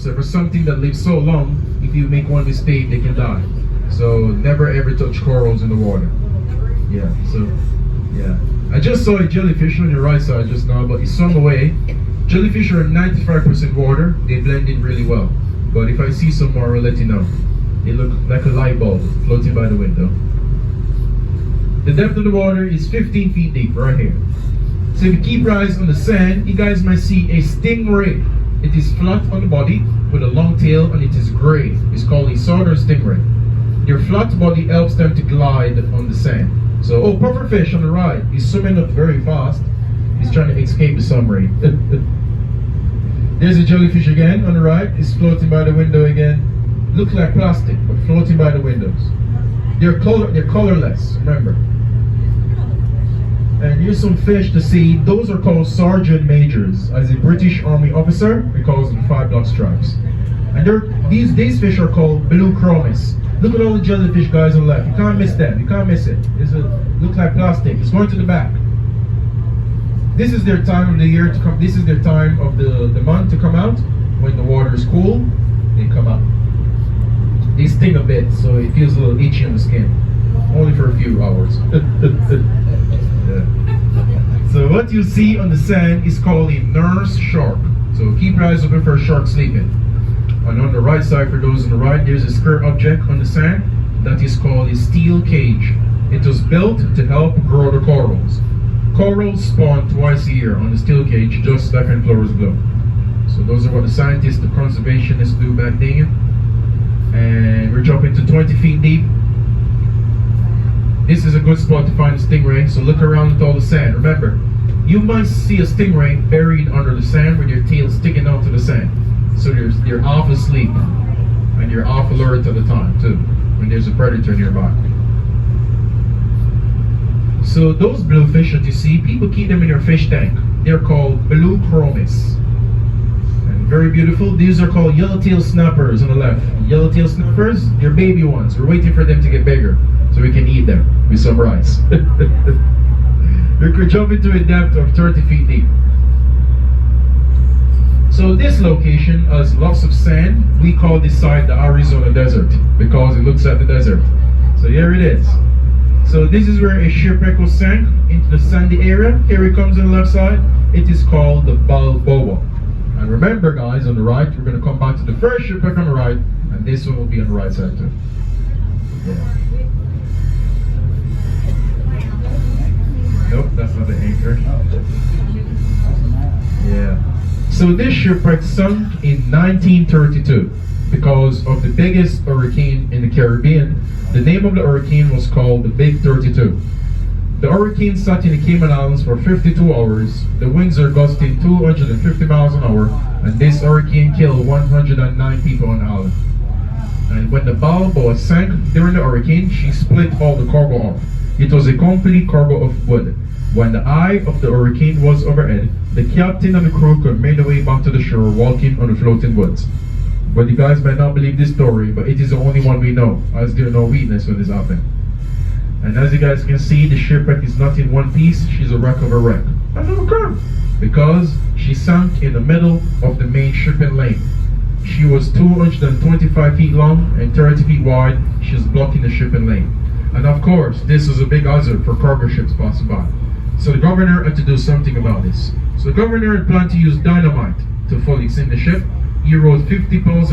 So for something that lives so long, if you make one mistake, they can die. So never ever touch corals in the water. Yeah, so, yeah. I just saw a jellyfish on your right side just now, but it swam away. Jellyfish are 95% water. They blend in really well. But if I see some more, I'll let you know. They look like a light bulb floating by the window. The depth of the water is 15 feet deep right here. So if you keep your eyes on the sand, you guys might see a stingray. It is flat on the body with a long tail and it is gray. It's called a southern stingray. Their flat body helps them to glide on the sand. So, oh, pufferfish on the right. He's swimming up very fast. He's trying to escape the submarine. There's a jellyfish again on the right. It's floating by the window again. Look like plastic, but floating by the windows. They're colorless, remember. And here's some fish to see. Those are called sergeant majors. As a British Army officer, we call them 5 black stripes. And these fish are called blue chromis. Look at all the jellyfish guys on the left. You can't miss them. You can't miss it. Look like plastic. It's going to the back. This is their time of the year to come. This is their time of the month to come out. When the water is cool, they come out. They sting a bit, so it feels a little itchy on the skin. Only for a few hours. Yeah. So what you see on the sand is called a nurse shark. So keep your eyes open for a shark sleeping. And on the right side, for those on the right, there's a square object on the sand that is called a steel cage. It was built to help grow the corals. Corals spawn twice a year on the steel cage, just like when flowers bloom. So those are what the scientists, the conservationists do back then. And we're dropping to 20 feet deep. This is a good spot to find a stingray, so look around with all the sand. Remember, you might see a stingray buried under the sand with their tail sticking out to the sand. So they're off asleep, and you're off alert at the time too, when there's a predator nearby. So those blue fish that you see, people keep them in their fish tank. They're called blue chromis. And very beautiful. These are called yellowtail snappers on the left. Yellowtail snappers, they're baby ones. We're waiting for them to get bigger so we can eat them with some rice. We could jump into a depth of 30 feet deep. So this location has lots of sand. We call this site the Arizona Desert because it looks at the desert. So here it is. So this is where a shipwreck was sank into the sandy area. Here it comes on the left side. It is called the Balboa. And remember guys, on the right, we're going to come back to the first shipwreck on the right, and this one will be on the right side too. Yeah. Nope, that's not the anchor. Yeah. So this shipwreck sunk in 1932 because of the biggest hurricane in the Caribbean. The name of the hurricane was called the Big 32. The hurricane sat in the Cayman Islands for 52 hours. The winds are gusting 250 miles an hour, and this hurricane killed 109 people on the island. And when the Balboa sank during the hurricane, she split all the cargo off. It was a complete cargo of wood. When the eye of the hurricane was overhead, the captain and the crew could make their way back to the shore walking on the floating woods. But you guys might not believe this story, but it is the only one we know, as there are no witness when this happened. And as you guys can see, the shipwreck is not in one piece, she's a wreck of a wreck. And how come? Because she sank in the middle of the main shipping lane. She was 225 feet long and 30 feet wide. She was blocking the shipping lane. And of course, this was a big hazard for cargo ships passing by. So the governor had to do something about this. So the governor had planned to use dynamite to fully sink the ship. He wrote 50 pounds